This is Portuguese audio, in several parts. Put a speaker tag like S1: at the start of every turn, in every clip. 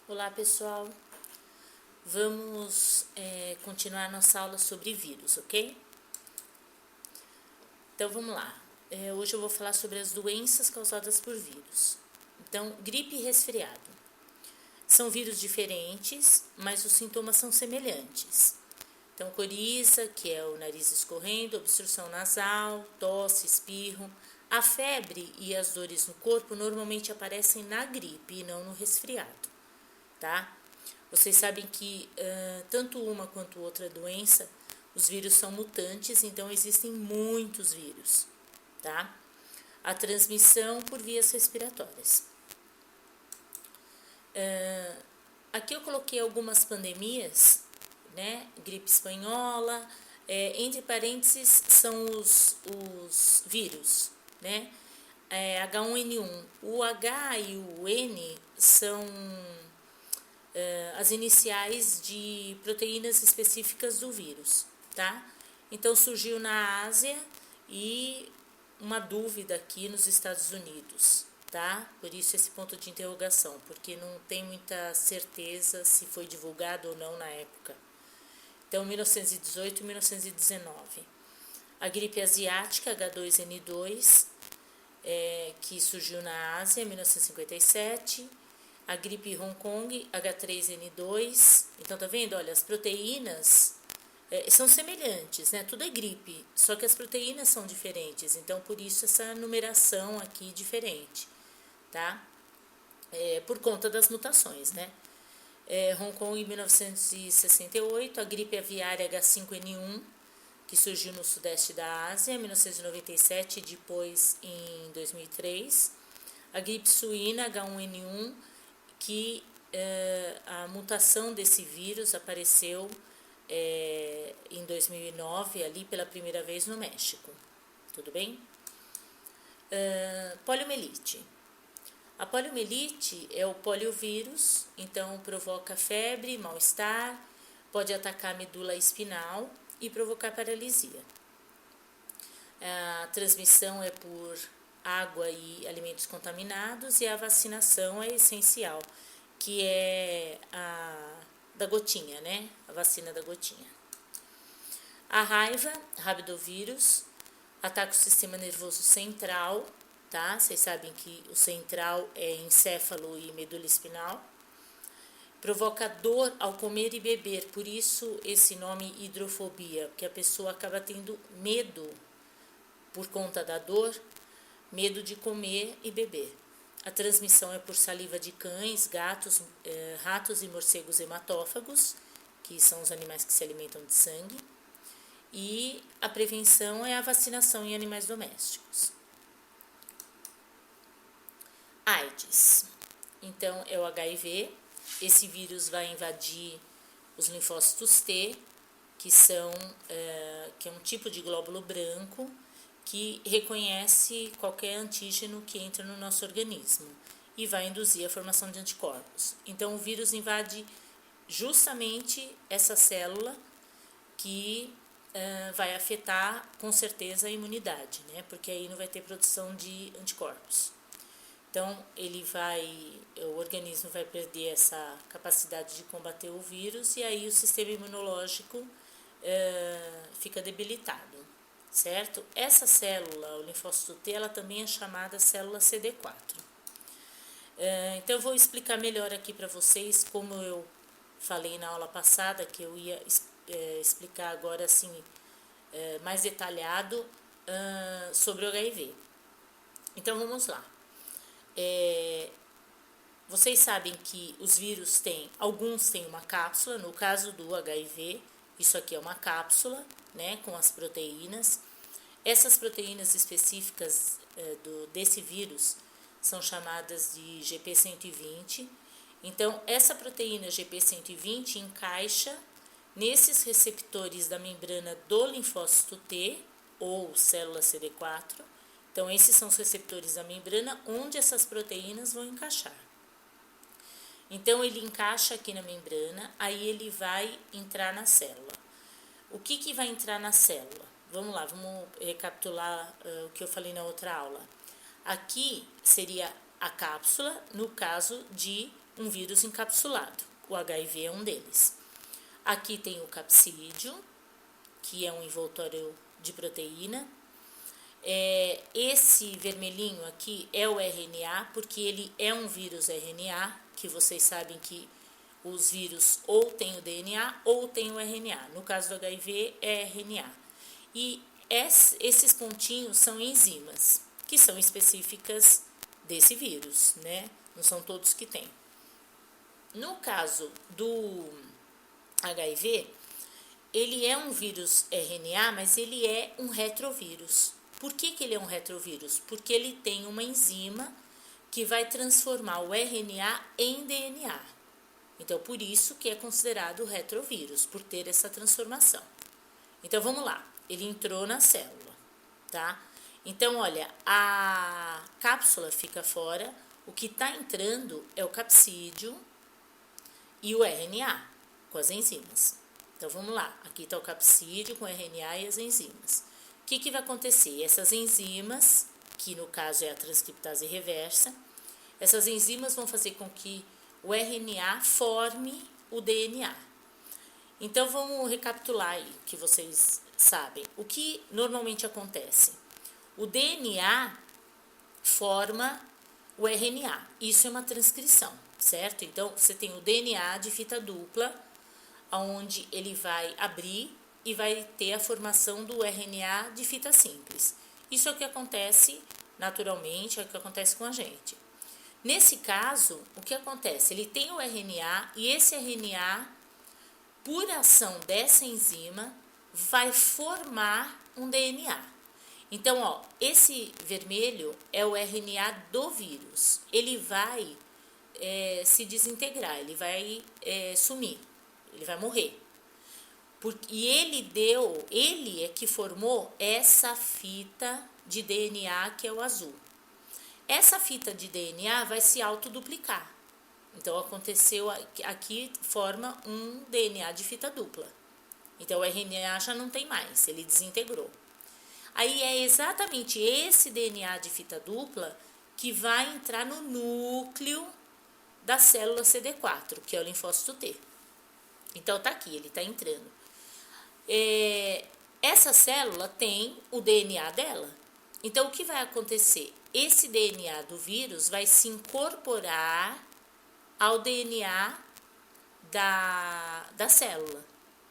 S1: Olá pessoal, vamos continuar nossa aula sobre vírus, ok? Então vamos lá, hoje eu vou falar sobre as doenças causadas por vírus. Então, gripe e resfriado. São vírus diferentes, mas os sintomas são semelhantes. Então, coriza, que é o nariz escorrendo, obstrução nasal, tosse, espirro. A febre e as dores no corpo normalmente aparecem na gripe e não no resfriado, tá? Vocês sabem que tanto uma quanto outra doença, os vírus são mutantes, então existem muitos vírus, tá? A transmissão por vias respiratórias. Aqui eu coloquei algumas pandemias, né? Gripe espanhola, entre parênteses são os vírus, né? H1N1. O H e o N são as iniciais de proteínas específicas do vírus, tá? Então surgiu na Ásia e uma dúvida aqui nos Estados Unidos, tá? Por isso esse ponto de interrogação, porque não tem muita certeza se foi divulgado ou não na época. Então 1918 e 1919. A gripe asiática H2N2, que surgiu na Ásia em 1957. A gripe Hong Kong, H3N2. Então, tá vendo? Olha, as proteínas são semelhantes, né? Tudo é gripe, só que as proteínas são diferentes. Então, por isso essa numeração aqui diferente, tá? Por conta das mutações, né? Hong Kong em 1968. A gripe aviária H5N1, que surgiu no sudeste da Ásia em 1997 e depois em 2003. A gripe suína H1N1, que a mutação desse vírus apareceu em 2009, ali pela primeira vez no México. Tudo bem? Poliomielite. A poliomielite é o poliovírus, então provoca febre, mal-estar, pode atacar a medula espinal e provocar paralisia. A transmissão é por água e alimentos contaminados, e a vacinação é essencial, que é a da gotinha, né? A vacina da gotinha. A raiva, rabidovírus, ataca o sistema nervoso central, tá? Vocês sabem que o central é encéfalo e medula espinal. Provoca dor ao comer e beber, por isso esse nome hidrofobia, porque a pessoa acaba tendo medo por conta da dor, medo de comer e beber. A transmissão é por saliva de cães, gatos, ratos e morcegos hematófagos, que são os animais que se alimentam de sangue. E a prevenção é a vacinação em animais domésticos. AIDS. Então, é o HIV. Esse vírus vai invadir os linfócitos T, que é um tipo de glóbulo branco que reconhece qualquer antígeno que entra no nosso organismo e vai induzir a formação de anticorpos. Então, o vírus invade justamente essa célula que vai afetar, com certeza, a imunidade, né? Porque aí não vai ter produção de anticorpos. Então, o organismo vai perder essa capacidade de combater o vírus e aí o sistema imunológico fica debilitado, certo? Essa célula, o linfócito T, ela também é chamada célula CD4. Então, eu vou explicar melhor aqui para vocês, como eu falei na aula passada, que eu ia explicar agora assim, mais detalhado sobre o HIV. Então, vamos lá. Vocês sabem que os vírus alguns têm uma cápsula, no caso do HIV, isso aqui é uma cápsula, né, com as proteínas. Essas proteínas específicas desse vírus são chamadas de GP120. Então, essa proteína GP120 encaixa nesses receptores da membrana do linfócito T, ou célula CD4. Então, esses são os receptores da membrana onde essas proteínas vão encaixar. Então, ele encaixa aqui na membrana, aí ele vai entrar na célula. O que vai entrar na célula? Vamos lá, vamos recapitular o que eu falei na outra aula. Aqui seria a cápsula, no caso de um vírus encapsulado. O HIV é um deles. Aqui tem o capsídeo, que é um envoltório de proteína. Esse vermelhinho aqui é o RNA, porque ele é um vírus RNA, que vocês sabem que os vírus ou tem o DNA ou tem o RNA. No caso do HIV é RNA. E esses pontinhos são enzimas, que são específicas desse vírus, né? Não são todos que tem. No caso do HIV, ele é um vírus RNA, mas ele é um retrovírus. Por que ele é um retrovírus? Porque ele tem uma enzima que vai transformar o RNA em DNA. Então, por isso que é considerado retrovírus, por ter essa transformação. Então, vamos lá. Ele entrou na célula, tá? Então, olha, a cápsula fica fora. O que está entrando é o capsídeo e o RNA, com as enzimas. Então, vamos lá. Aqui está o capsídeo com o RNA e as enzimas. O que vai acontecer? Essas enzimas, que no caso é a transcriptase reversa, essas enzimas vão fazer com que o RNA forme o DNA. Então, vamos recapitular aí, que vocês sabem. O que normalmente acontece? O DNA forma o RNA. Isso é uma transcrição, certo? Então, você tem o DNA de fita dupla, onde ele vai abrir e vai ter a formação do RNA de fita simples. Isso é o que acontece naturalmente, é o que acontece com a gente. Nesse caso, o que acontece? Ele tem o RNA e esse RNA, por ação dessa enzima, vai formar um DNA. Então, ó, esse vermelho é o RNA do vírus. Ele vai se desintegrar, ele vai sumir, ele vai morrer. E ele é que formou essa fita de DNA que é o azul. Essa fita de DNA vai se autoduplicar. Então, aconteceu aqui, forma um DNA de fita dupla. Então, o RNA já não tem mais, ele desintegrou. Aí, é exatamente esse DNA de fita dupla que vai entrar no núcleo da célula CD4, que é o linfócito T. Então, tá aqui, ele tá entrando. Essa célula tem o DNA dela. Então, o que vai acontecer? Esse DNA do vírus vai se incorporar ao DNA da célula,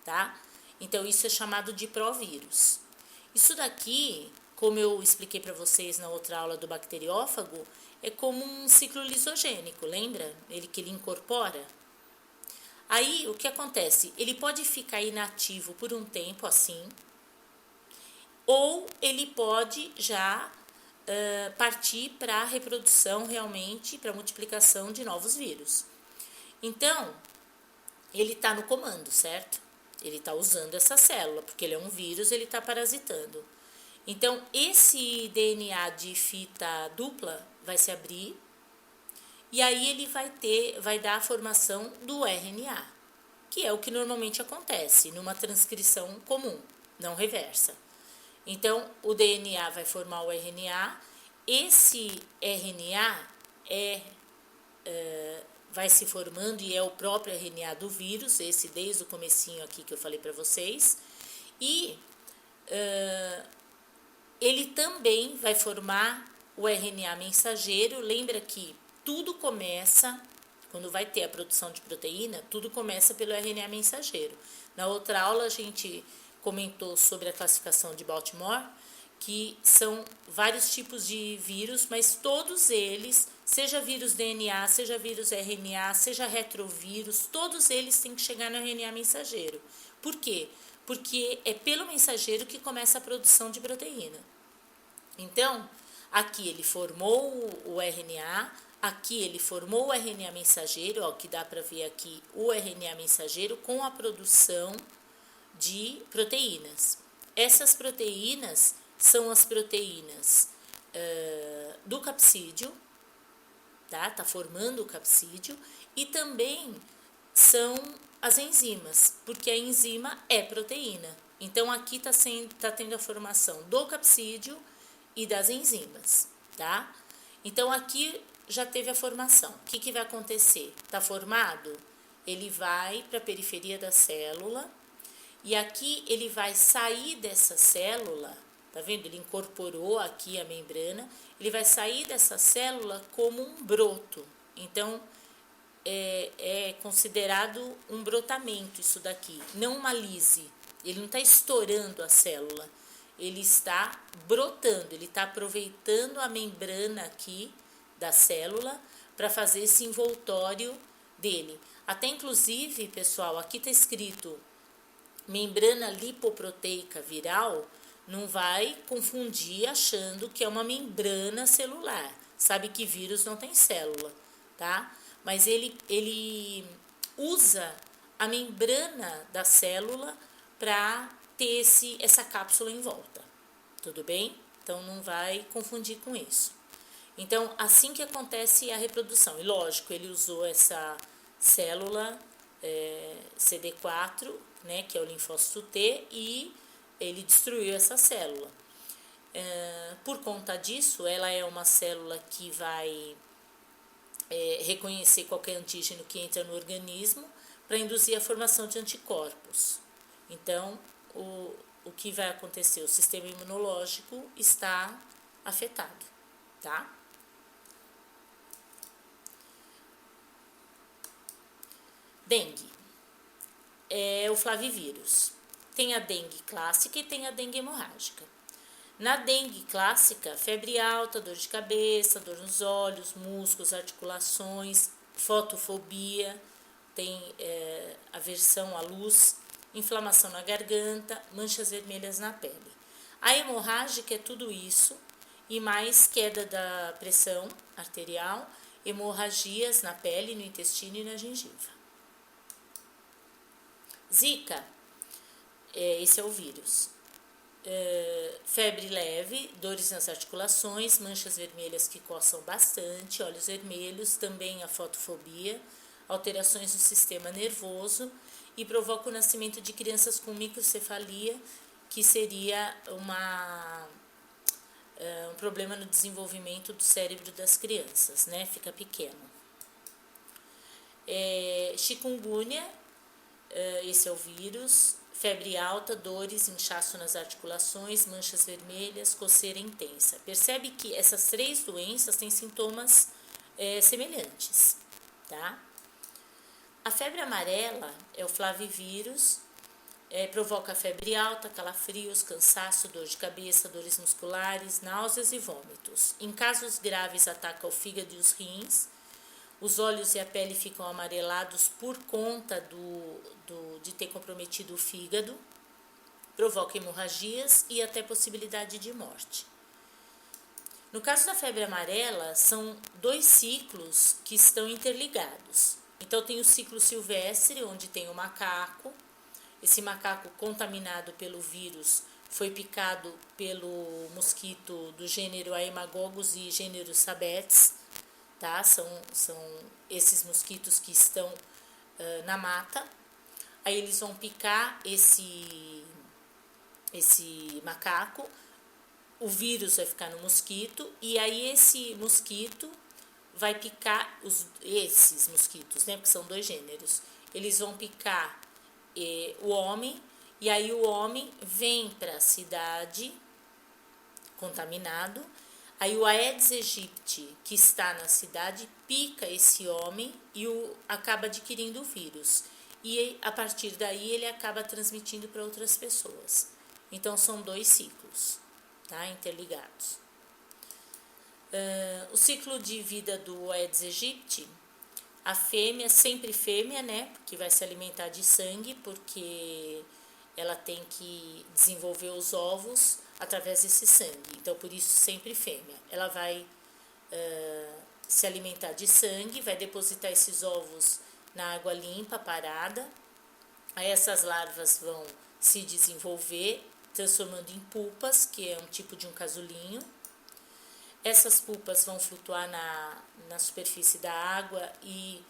S1: tá? Então, isso é chamado de provírus. Isso daqui, como eu expliquei para vocês na outra aula do bacteriófago, é como um ciclo lisogênico, lembra? Ele incorpora. Aí, o que acontece? Ele pode ficar inativo por um tempo, assim, ou ele pode já partir para a reprodução realmente, para a multiplicação de novos vírus. Então, ele está no comando, certo? Ele está usando essa célula, porque ele é um vírus, ele está parasitando. Então, esse DNA de fita dupla vai se abrir, e aí ele vai dar a formação do RNA, que é o que normalmente acontece numa transcrição comum, não reversa. Então, o DNA vai formar o RNA, esse RNA vai se formando e é o próprio RNA do vírus, esse desde o comecinho aqui que eu falei para vocês, e ele também vai formar o RNA mensageiro. Lembra que tudo começa, quando vai ter a produção de proteína, tudo começa pelo RNA mensageiro. Na outra aula a gente comentou sobre a classificação de Baltimore, que são vários tipos de vírus, mas todos eles, seja vírus DNA, seja vírus RNA, seja retrovírus, todos eles têm que chegar no RNA mensageiro. Por quê? Porque é pelo mensageiro que começa a produção de proteína. Então, aqui ele formou o RNA, aqui ele formou o RNA mensageiro, ó, que dá para ver aqui o RNA mensageiro com a produção de proteínas. Essas proteínas são as proteínas do capsídeo, tá formando o capsídeo, e também são as enzimas, porque a enzima é proteína. Então, aqui tá tendo a formação do capsídeo e das enzimas, tá? Então, aqui já teve a formação. O que vai acontecer? Está formado? Ele vai para a periferia da célula e aqui ele vai sair dessa célula, tá vendo? Ele incorporou aqui a membrana, ele vai sair dessa célula como um broto. Então, é considerado um brotamento isso daqui, não uma lise. Ele não está estourando a célula, ele está brotando, ele está aproveitando a membrana aqui da célula para fazer esse envoltório dele. Até inclusive, pessoal, aqui está escrito membrana lipoproteica viral, não vai confundir achando que é uma membrana celular. Sabe que vírus não tem célula, tá? Mas ele usa a membrana da célula para ter essa cápsula em volta, tudo bem? Então, não vai confundir com isso. Então, assim que acontece a reprodução, e lógico, ele usou essa célula CD4, né, que é o linfócito T, e ele destruiu essa célula. Por conta disso, ela é uma célula que vai reconhecer qualquer antígeno que entra no organismo para induzir a formação de anticorpos. Então, o que vai acontecer? O sistema imunológico está afetado, tá? Dengue é o flavivírus. Tem a dengue clássica e tem a dengue hemorrágica. Na dengue clássica, febre alta, dor de cabeça, dor nos olhos, músculos, articulações, fotofobia, tem aversão à luz, inflamação na garganta, manchas vermelhas na pele. A hemorrágica é tudo isso e mais queda da pressão arterial, hemorragias na pele, no intestino e na gengiva. Zika, esse é o vírus. Febre leve, dores nas articulações, manchas vermelhas que coçam bastante, olhos vermelhos, também a fotofobia, alterações no sistema nervoso e provoca o nascimento de crianças com microcefalia, que seria um problema no desenvolvimento do cérebro das crianças, né? Fica pequeno. Chikungunya, esse é o vírus. Febre alta, dores, inchaço nas articulações, manchas vermelhas, coceira intensa. Percebe que essas 3 doenças têm sintomas semelhantes, tá? A febre amarela é o flavivírus, provoca febre alta, calafrios, cansaço, dor de cabeça, dores musculares, náuseas e vômitos. Em casos graves, ataca o fígado e os rins. Os olhos e a pele ficam amarelados por conta de ter comprometido o fígado, provoca hemorragias e até possibilidade de morte. No caso da febre amarela, são 2 ciclos que estão interligados. Então, tem o ciclo silvestre, onde tem o macaco. Esse macaco contaminado pelo vírus foi picado pelo mosquito do gênero Haemagogos e gênero Sabetes. Tá? São esses mosquitos que estão na mata. Aí eles vão picar esse macaco, o vírus vai ficar no mosquito, e aí esse mosquito vai picar esses mosquitos, né? Porque são 2 gêneros. Eles vão picar o homem, e aí o homem vem para a cidade contaminado. Aí o Aedes aegypti, que está na cidade, pica esse homem e acaba adquirindo o vírus. E a partir daí ele acaba transmitindo para outras pessoas. Então são 2 ciclos, tá? Interligados. O ciclo de vida do Aedes aegypti, a fêmea, sempre fêmea, né? Que vai se alimentar de sangue, porque ela tem que desenvolver os ovos através desse sangue, então por isso sempre fêmea. Ela vai se alimentar de sangue, vai depositar esses ovos na água limpa, parada. Aí essas larvas vão se desenvolver, transformando em pupas, que é um tipo de um casulinho. Essas pupas vão flutuar na superfície da água e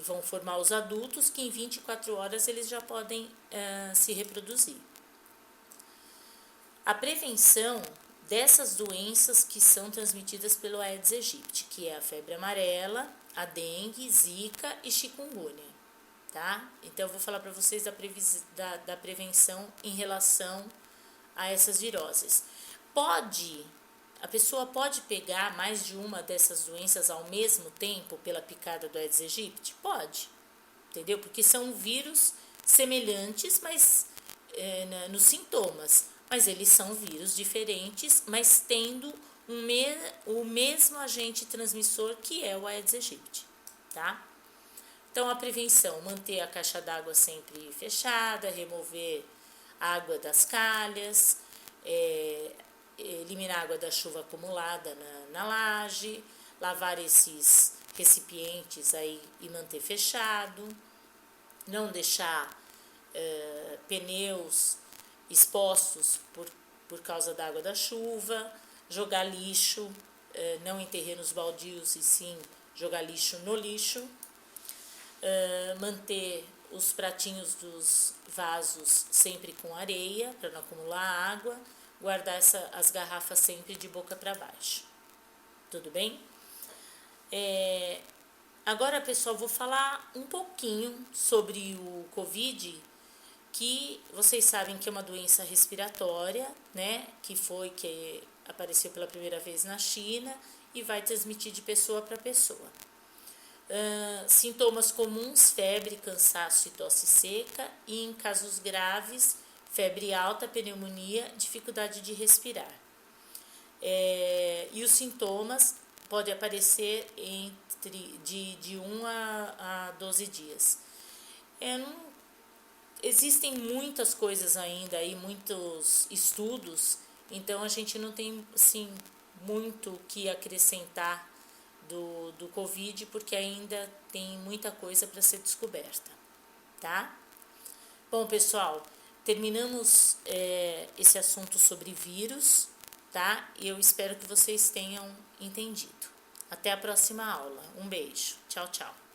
S1: vão formar os adultos, que em 24 horas eles já podem se reproduzir. A prevenção dessas doenças que são transmitidas pelo Aedes aegypti, que é a febre amarela, a dengue, zika e chikungunya, tá? Então, eu vou falar para vocês da prevenção em relação a essas viroses. A pessoa pode pegar mais de uma dessas doenças ao mesmo tempo pela picada do Aedes aegypti? Pode, entendeu? Porque são vírus semelhantes, mas nos sintomas, mas eles são vírus diferentes, mas tendo o mesmo agente transmissor, que é o Aedes aegypti, tá? Então, a prevenção: manter a caixa d'água sempre fechada, remover a água das calhas, eliminar a água da chuva acumulada na laje, lavar esses recipientes aí e manter fechado, não deixar pneus expostos por causa da água da chuva, jogar lixo, não em terrenos baldios e sim jogar lixo no lixo, manter os pratinhos dos vasos sempre com areia para não acumular água, guardar as garrafas sempre de boca para baixo. Tudo bem? Agora, pessoal, vou falar um pouquinho sobre o Covid, que vocês sabem que é uma doença respiratória, né? Que apareceu pela primeira vez na China e vai transmitir de pessoa para pessoa. Sintomas comuns: febre, cansaço e tosse seca, e em casos graves, febre alta, pneumonia, dificuldade de respirar. E os sintomas podem aparecer de 1 a 12 dias. Existem muitas coisas ainda aí, muitos estudos, então a gente não tem assim, muito o que acrescentar do Covid, porque ainda tem muita coisa para ser descoberta, tá? Bom, pessoal, terminamos esse assunto sobre vírus, tá? E eu espero que vocês tenham entendido. Até a próxima aula. Um beijo. Tchau, tchau.